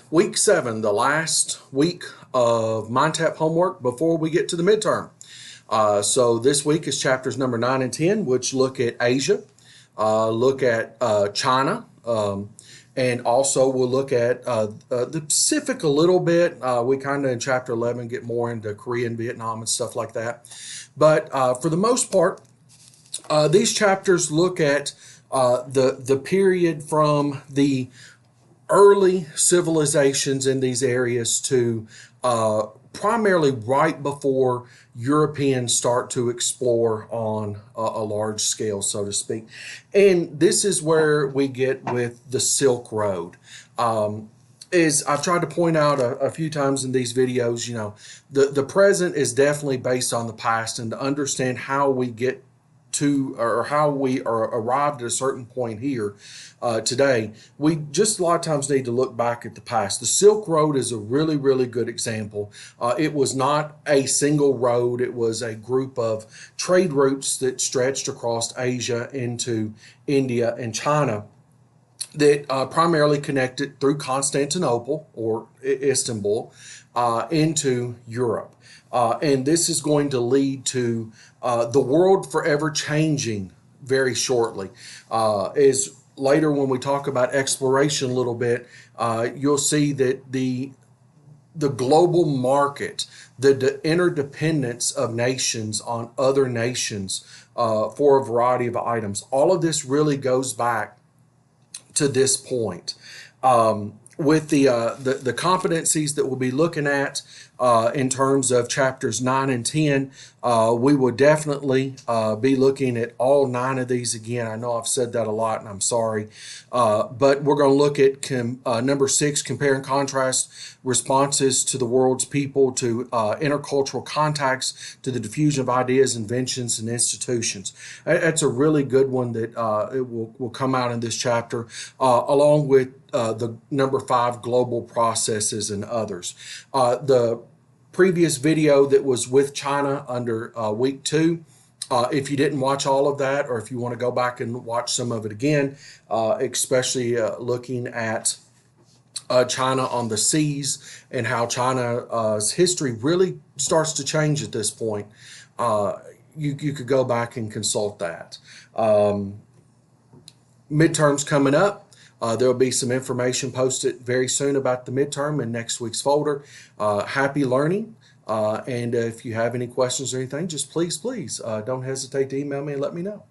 Week 7, the last week of MindTap homework before we get to the midterm. So this week is chapters number 9 and 10, which look at Asia, look at China, and also we'll look at the Pacific a little bit. We kind of in chapter 11 get more into Korea and Vietnam and stuff like that. But for the most part, these chapters look at the period from the early civilizations in these areas to primarily right before Europeans start to explore on a large scale, so to speak. And this is where we get with the Silk Road. Is I've tried to point out a few times in these videos, the present is definitely based on the past, and to understand how we get to, or how we are arrived at a certain point here today, we just a lot of times need to look back at the past. The Silk Road is a really, really good example. It was not a single road. It was a group of trade routes that stretched across Asia into India and China that primarily connected through Constantinople or Istanbul into Europe. And this is going to lead to the world forever changing very shortly. As later when we talk about exploration a little bit, you'll see that the global market, the interdependence of nations on other nations for a variety of items, all of this really goes back to this point. With the competencies that we'll be looking at in terms of chapters 9 and 10, we will definitely be looking at all 9 of these again. I know I've said that a lot, and I'm sorry. But we're going to look at number 6, compare and contrast responses to the world's people, to intercultural contacts, to the diffusion of ideas, inventions, and institutions. That's a really good one that it will come out in this chapter, along with the number 5, global processes and others. The previous video that was with China under week 2, if you didn't watch all of that, or if you want to go back and watch some of it again, especially looking at China on the seas and how China's history really starts to change at this point, you could go back and consult that. Midterms coming up. There will be some information posted very soon about the midterm in next week's folder. Happy learning. And if you have any questions or anything, just please don't hesitate to email me and let me know.